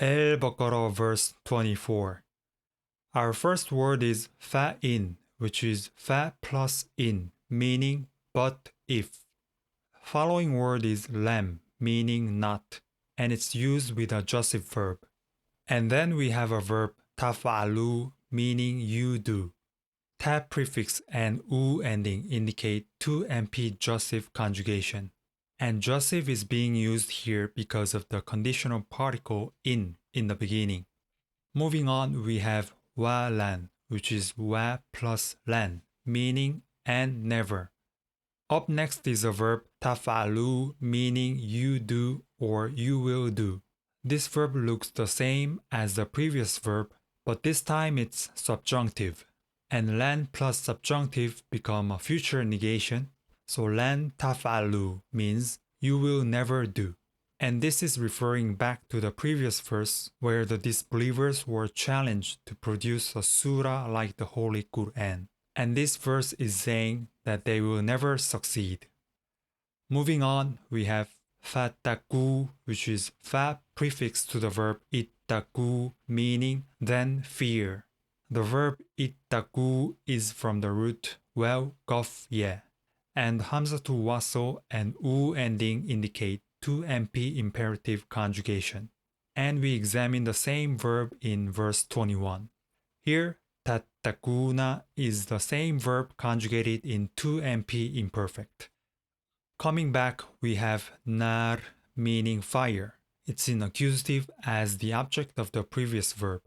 Al-Baqarah verse 24. Our first word is fa-in, which is fa plus in, meaning but if. Following word is lam, meaning not, and it's used with a jussive verb. And then we have a verb taf'alu, meaning you do. Ta prefix and u ending indicate to MP jussive conjugation. And jussive is being used here because of the conditional particle in the beginning. Moving on, we have wa lan, which is wa plus lan, meaning and never. Up next is a verb taf'alu, meaning you do or you will do. This verb looks the same as the previous verb, but this time it's subjunctive. And lan plus subjunctive become a future negation, so lan taf'alu means you will never do. And this is referring back to the previous verse where the disbelievers were challenged to produce a surah like the Holy Quran. And this verse is saying that they will never succeed. Moving on, we have fattaku, which is fa prefix to the verb ittaku, meaning then fear. The verb ittaku is from the root well, gof, yeah. And hamzatu wasl and u ending indicate to MP imperative conjugation. And we examine the same verb in verse 21. Here, tattakuna is the same verb conjugated in to MP imperfect. Coming back, we have nar, meaning fire. It's in accusative as the object of the previous verb.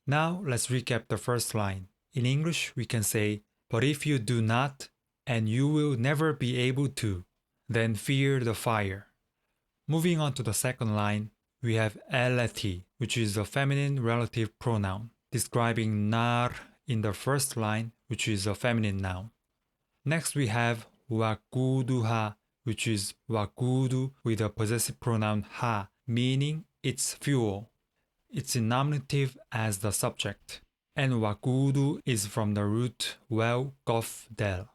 Now let's recap the first line. In English, we can say, but if you do not, and you will never be able to, then fear the fire. Moving on to the second line, we have allati, which is a feminine relative pronoun, describing nar in the first line, which is a feminine noun. Next we have wakuduha, which is wakudu with a possessive pronoun ha, meaning its fuel. It's in nominative as the subject. And wakudu is from the root well, gof, del.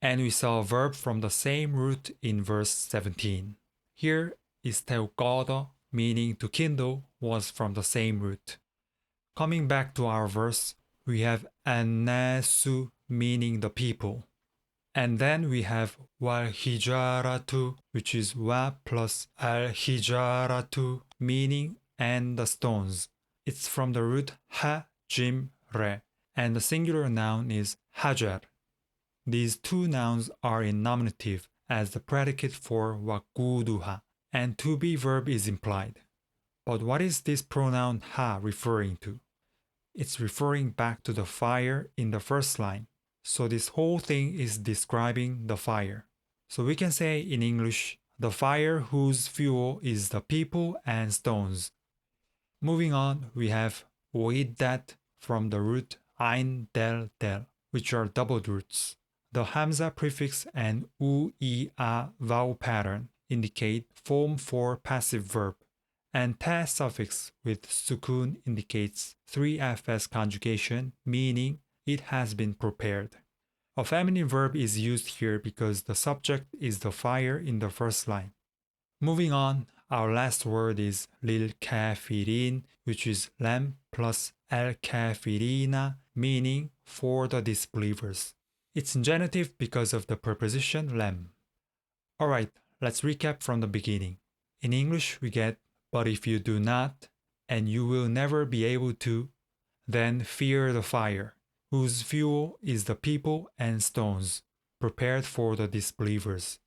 And we saw a verb from the same root in verse 17. Here is teukodo, meaning to kindle, was from the same root. Coming back to our verse, we have annasu, meaning the people. And then we have wal-hijaratu, which is wa plus al-hijaratu, meaning and the stones. It's from the root ha, jim, re, and the singular noun is hajar. These two nouns are in nominative as the predicate for wakuduha, and to be verb is implied. But what is this pronoun ha referring to? It's referring back to the fire in the first line. So this whole thing is describing the fire. So we can say in English, the fire whose fuel is the people and stones. Moving on, we have oiddat from the root ein, del, which are doubled roots. The hamza prefix and u, i, a vowel pattern indicate form for passive verb, and ta suffix with sukun indicates 3fs conjugation, meaning it has been prepared. A feminine verb is used here because the subject is the fire in the first line. Moving on, our last word is lil kafirin, which is lam plus al kafirina, meaning for the disbelievers. It's in genitive because of the preposition lam. Alright, let's recap from the beginning. In English, we get, but if you do not, and you will never be able to, then fear the fire, whose fuel is the people and stones, prepared for the disbelievers.